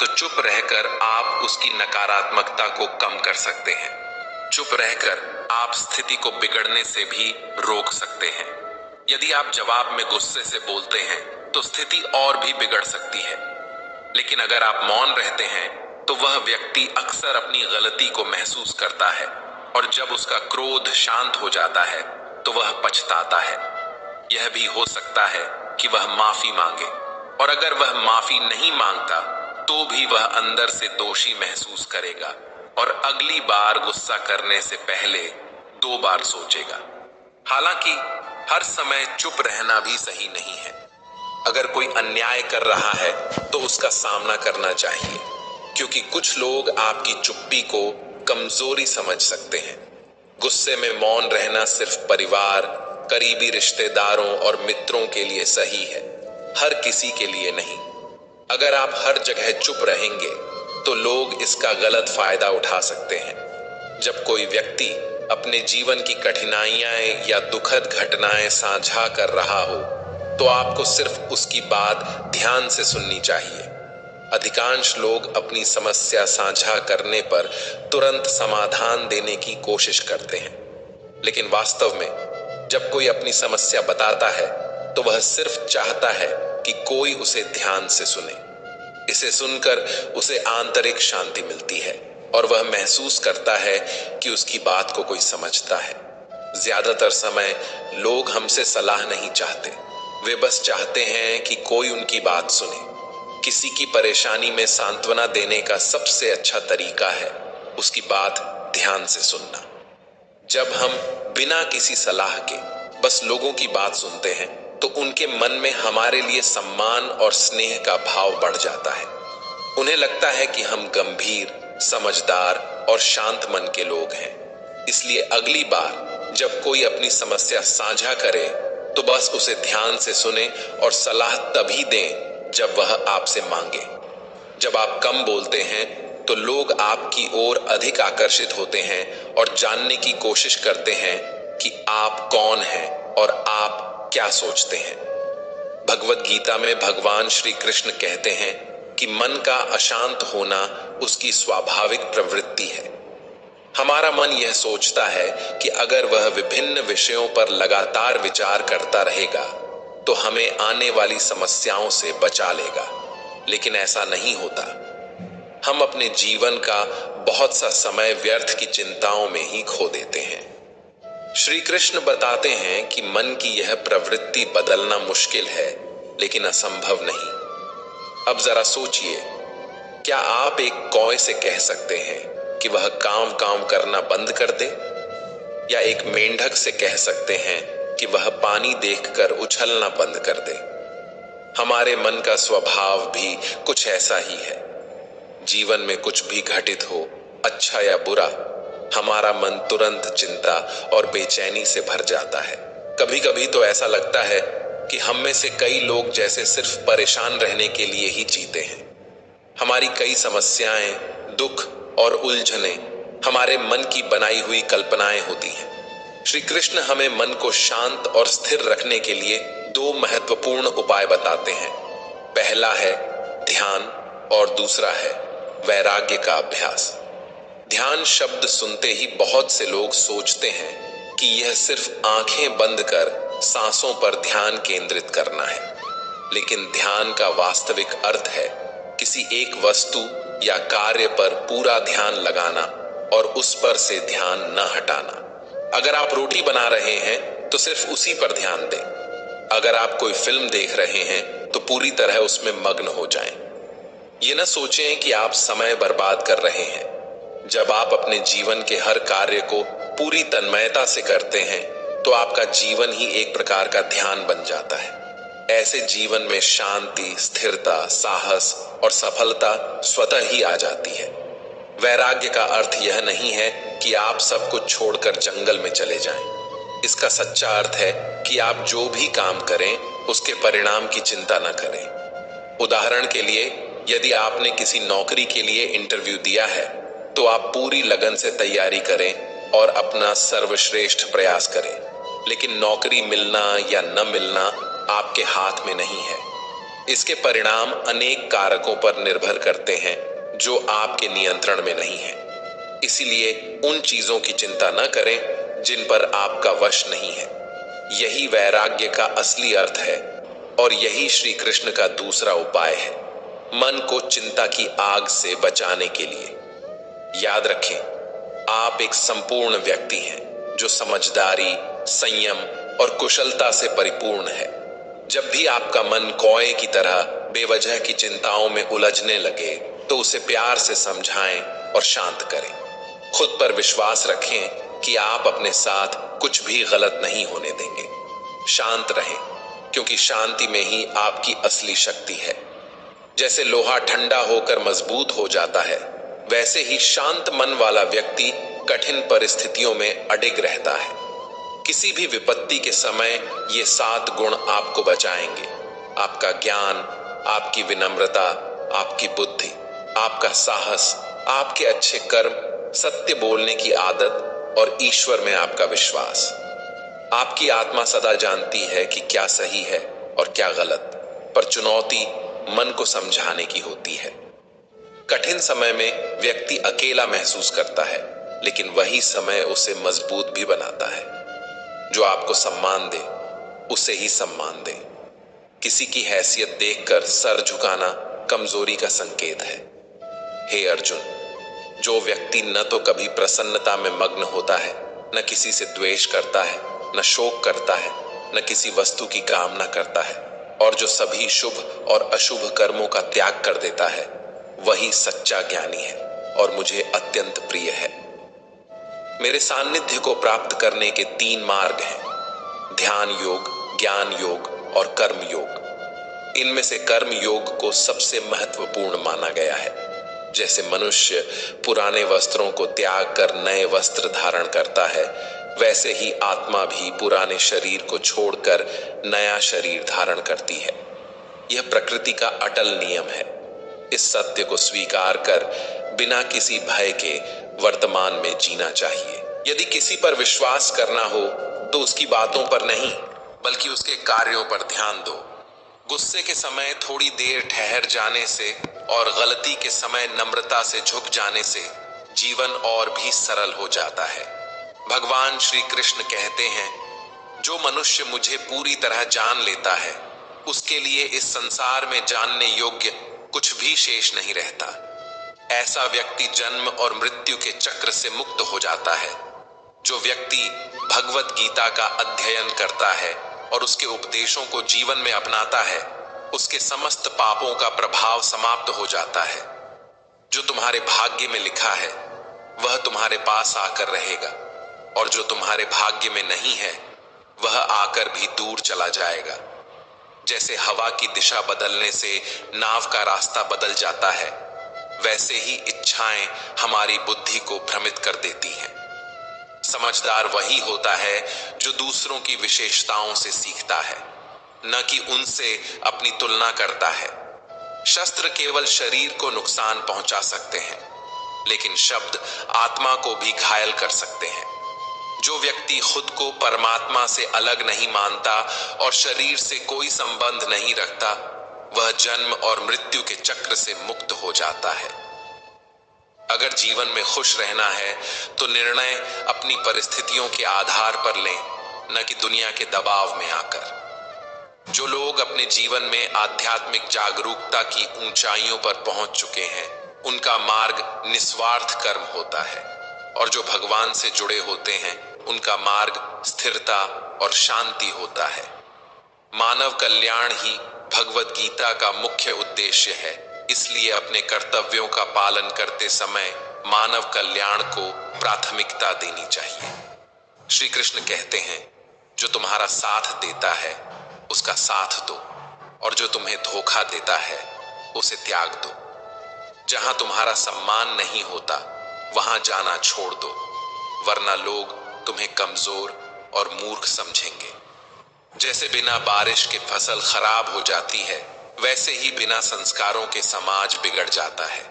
तो चुप रहकर आप उसकी नकारात्मकता को कम कर सकते हैं। चुप रहकर आप स्थिति को बिगड़ने से भी रोक सकते हैं। यदि आप जवाब में गुस्से से बोलते हैं तो स्थिति और भी बिगड़ सकती है। लेकिन अगर आप मौन रहते हैं तो वह व्यक्ति अक्सर अपनी गलती को महसूस करता है और जब उसका क्रोध शांत हो जाता है तो वह पछताता है। यह भी हो सकता है कि वह माफी मांगे, और अगर वह माफी नहीं मांगता तो भी वह अंदर से दोषी महसूस करेगा और अगली बार गुस्सा करने से पहले 2 बार सोचेगा। हालांकि हर समय चुप रहना भी सही नहीं है। अगर कोई अन्याय कर रहा है तो उसका सामना करना चाहिए, क्योंकि कुछ लोग आपकी चुप्पी को कमजोरी समझ सकते हैं। गुस्से में मौन रहना सिर्फ परिवार, करीबी रिश्तेदारों और मित्रों के लिए सही है, हर किसी के लिए नहीं। अगर आप हर जगह चुप रहेंगे तो लोग इसका गलत फायदा उठा सकते हैं। जब कोई व्यक्ति अपने जीवन की कठिनाइयां या दुखद घटनाएं साझा कर रहा हो तो आपको सिर्फ उसकी बात ध्यान से सुननी चाहिए। अधिकांश लोग अपनी समस्या साझा करने पर तुरंत समाधान देने की कोशिश करते हैं, लेकिन वास्तव में जब कोई अपनी समस्या बताता है तो वह सिर्फ चाहता है कि कोई उसे ध्यान से सुने। इसे सुनकर उसे आंतरिक शांति मिलती है और वह महसूस करता है कि उसकी बात को कोई समझता है। ज्यादातर समय लोग हमसे सलाह नहीं चाहते, वे बस चाहते हैं कि कोई उनकी बात सुने। किसी की परेशानी में सांत्वना देने का सबसे अच्छा तरीका है उसकी बात ध्यान से सुनना। जब हम बिना किसी सलाह के बस लोगों की बात सुनते हैं तो उनके मन में हमारे लिए सम्मान और स्नेह का भाव बढ़ जाता है। उन्हें लगता है कि हम गंभीर, समझदार और शांत मन के लोग हैं। इसलिए अगली बार जब कोई अपनी समस्या साझा करे तो बस उसे ध्यान से सुने और सलाह तभी दें जब वह आपसे मांगे। जब आप कम बोलते हैं तो लोग आपकी ओर अधिक आकर्षित होते हैं और जानने की कोशिश करते हैं कि आप कौन हैं और आप क्या सोचते हैं। भगवत गीता में भगवान श्री कृष्ण कहते हैं कि मन का अशांत होना उसकी स्वाभाविक प्रवृत्ति है। हमारा मन यह सोचता है कि अगर वह विभिन्न विषयों पर लगातार विचार करता रहेगा तो हमें आने वाली समस्याओं से बचा लेगा, लेकिन ऐसा नहीं होता। हम अपने जीवन का बहुत सा समय व्यर्थ की चिंताओं में ही खो देते हैं। श्री कृष्ण बताते हैं कि मन की यह प्रवृत्ति बदलना मुश्किल है, लेकिन असंभव नहीं। अब जरा सोचिए, क्या आप एक कौवे से कह सकते हैं कि वह काम करना बंद कर दे, या एक मेंढक से कह सकते हैं कि वह पानी देखकर उछलना बंद कर दे? हमारे मन का स्वभाव भी कुछ ऐसा ही है। जीवन में कुछ भी घटित हो, अच्छा या बुरा, हमारा मन तुरंत चिंता और बेचैनी से भर जाता है। कभी कभी तो ऐसा लगता है कि हम में से कई लोग जैसे सिर्फ परेशान रहने के लिए ही जीते हैं। हमारी कई समस्याएं, दुख और उलझने हमारे मन की बनाई हुई कल्पनाएं होती हैं। श्री कृष्ण हमें मन को शांत और स्थिर रखने के लिए 2 महत्वपूर्ण उपाय बताते हैं। पहला है ध्यान और दूसरा है वैराग्य का अभ्यास। ध्यान शब्द सुनते ही बहुत से लोग सोचते हैं कि यह सिर्फ आंखें बंद कर सांसों पर ध्यान केंद्रित करना है, लेकिन ध्यान का वास्तविक अर्थ है किसी एक वस्तु या कार्य पर पूरा ध्यान लगाना और उस पर से ध्यान न हटाना। अगर आप रोटी बना रहे हैं तो सिर्फ उसी पर ध्यान दें। अगर आप कोई फिल्म देख रहे हैं तो पूरी तरह उसमें मग्न हो जाएं। ये न सोचें कि आप समय बर्बाद कर रहे हैं। जब आप अपने जीवन के हर कार्य को पूरी तन्मयता से करते हैं तो आपका जीवन ही एक प्रकार का ध्यान बन जाता है। ऐसे जीवन में शांति, स्थिरता, साहस और सफलता स्वतः ही आ जाती है। वैराग्य का अर्थ यह नहीं है कि आप सब कुछ छोड़कर जंगल में चले जाएं। इसका सच्चा अर्थ है कि आप जो भी काम करें उसके परिणाम की चिंता न करें। उदाहरण के लिए, यदि आपने किसी नौकरी के लिए इंटरव्यू दिया है तो आप पूरी लगन से तैयारी करें और अपना सर्वश्रेष्ठ प्रयास करें, लेकिन नौकरी मिलना या न मिलना आपके हाथ में नहीं है। इसके परिणाम अनेक कारकों पर निर्भर करते हैं जो आपके नियंत्रण में नहीं है। इसीलिए उन चीजों की चिंता न करें जिन पर आपका वश नहीं है। यही वैराग्य का असली अर्थ है और यही श्री कृष्ण का दूसरा उपाय है, मन को चिंता की आग से बचाने के लिए। याद रखें, आप एक संपूर्ण व्यक्ति हैं जो समझदारी, संयम और कुशलता से परिपूर्ण है। जब भी आपका मन कौए की तरह बेवजह की चिंताओं में उलझने लगे तो उसे प्यार से समझाएं और शांत करें। खुद पर विश्वास रखें कि आप अपने साथ कुछ भी गलत नहीं होने देंगे। शांत रहें, क्योंकि शांति में ही आपकी असली शक्ति है। जैसे लोहा ठंडा होकर मजबूत हो जाता है, वैसे ही शांत मन वाला व्यक्ति कठिन परिस्थितियों में अडिग रहता है। किसी भी विपत्ति के समय ये 7 गुण आपको बचाएंगे: आपका ज्ञान, आपकी विनम्रता, आपकी बुद्धि, आपका साहस, आपके अच्छे कर्म, सत्य बोलने की आदत और ईश्वर में आपका विश्वास। आपकी आत्मा सदा जानती है कि क्या सही है और क्या गलत, पर चुनौती मन को समझाने की होती है। कठिन समय में व्यक्ति अकेला महसूस करता है, लेकिन वही समय उसे मजबूत भी बनाता है। जो आपको सम्मान दे, उसे ही सम्मान दे। किसी की हैसियत देखकर सर झुकाना कमजोरी का संकेत है। हे अर्जुन, जो व्यक्ति न तो कभी प्रसन्नता में मग्न होता है, न किसी से द्वेष करता है, न शोक करता है, न किसी वस्तु की कामना करता है, और जो सभी शुभ और अशुभ कर्मों का त्याग कर देता है, वही सच्चा ज्ञानी है और मुझे अत्यंत प्रिय है। मेरे सान्निध्य को प्राप्त करने के 3 मार्ग हैं: ध्यान योग, ज्ञान योग और कर्म योग। इनमें से कर्म योग को सबसे महत्वपूर्ण माना गया है। जैसे मनुष्य पुराने वस्त्रों को त्याग कर नए वस्त्र धारण करता है, वैसे ही आत्मा भी पुराने शरीर को छोड़कर नया शरीर धारण करती है। यह प्रकृति का अटल नियम है। इस सत्य को स्वीकार कर बिना किसी भय के वर्तमान में जीना चाहिए। यदि किसी पर विश्वास करना हो तो उसकी बातों पर नहीं, बल्कि उसके कार्यों पर ध्यान दो। गुस्से के समय थोड़ी देर ठहर जाने से और गलती के समय नम्रता से झुक जाने से जीवन और भी सरल हो जाता है। भगवान श्री कृष्ण कहते हैं, जो मनुष्य मुझे पूरी तरह जान लेता है, उसके लिए इस संसार में जानने योग्य कुछ भी शेष नहीं रहता। ऐसा व्यक्ति जन्म और मृत्यु के चक्र से मुक्त हो जाता है। जो व्यक्ति भगवत गीता का अध्ययन करता है और उसके उपदेशों को जीवन में अपनाता है, उसके समस्त पापों का प्रभाव समाप्त हो जाता है। जो तुम्हारे भाग्य में लिखा है वह तुम्हारे पास आकर रहेगा, और जो तुम्हारे भाग्य में नहीं है वह आकर भी दूर चला जाएगा। जैसे हवा की दिशा बदलने से नाव का रास्ता बदल जाता है, वैसे ही इच्छाएं हमारी बुद्धि को भ्रमित कर देती हैं। समझदार वही होता है जो दूसरों की विशेषताओं से सीखता है, न कि उनसे अपनी तुलना करता है। शस्त्र केवल शरीर को नुकसान पहुंचा सकते हैं, लेकिन शब्द आत्मा को भी घायल कर सकते हैं। जो व्यक्ति खुद को परमात्मा से अलग नहीं मानता और शरीर से कोई संबंध नहीं रखता, वह जन्म और मृत्यु के चक्र से मुक्त हो जाता है। अगर जीवन में खुश रहना है तो निर्णय अपनी परिस्थितियों के आधार पर लें, न कि दुनिया के दबाव में आकर। जो लोग अपने जीवन में आध्यात्मिक जागरूकता की ऊंचाइयों पर पहुंच चुके हैं, उनका मार्ग निस्वार्थ कर्म होता है, और जो भगवान से जुड़े होते हैं उनका मार्ग स्थिरता और शांति होता है। मानव कल्याण ही भगवत गीता का मुख्य उद्देश्य है। इसलिए अपने कर्तव्यों का पालन करते समय मानव कल्याण को प्राथमिकता देनी चाहिए। श्री कृष्ण कहते हैं, जो तुम्हारा साथ देता है उसका साथ दो, और जो तुम्हें धोखा देता है उसे त्याग दो। जहां तुम्हारा सम्मान नहीं होता वहां जाना छोड़ दो, वरना लोग तुम्हें कमजोर और मूर्ख समझेंगे। जैसे बिना बारिश के फसल खराब हो जाती है, वैसे ही बिना संस्कारों के समाज बिगड़ जाता है।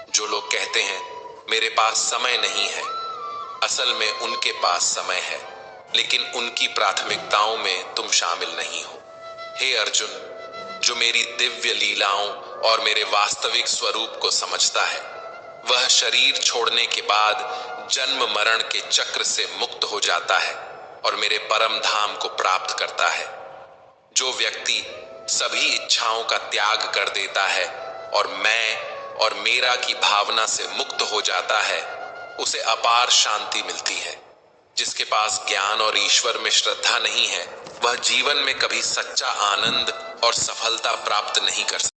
जो लोग कहते हैं मेरे पास समय नहीं है, असल में उनके पास समय है, लेकिन उनकी प्राथमिकताओं में तुम शामिल नहीं हो। हे अर्जुन, जो मेरी दिव्य लीलाओं और मेरे वास्तविक स्वरूप को समझता है, वह शरीर छोड़ने के बाद जन्म मरण के चक्र से मुक्त हो जाता है और मेरे परम धाम को प्राप्त करता है। जो व्यक्ति सभी इच्छाओं का त्याग कर देता है और मैं और मेरा की भावना से मुक्त हो जाता है, उसे अपार शांति मिलती है। जिसके पास ज्ञान और ईश्वर में श्रद्धा नहीं है, वह जीवन में कभी सच्चा आनंद और सफलता प्राप्त नहीं कर सकता।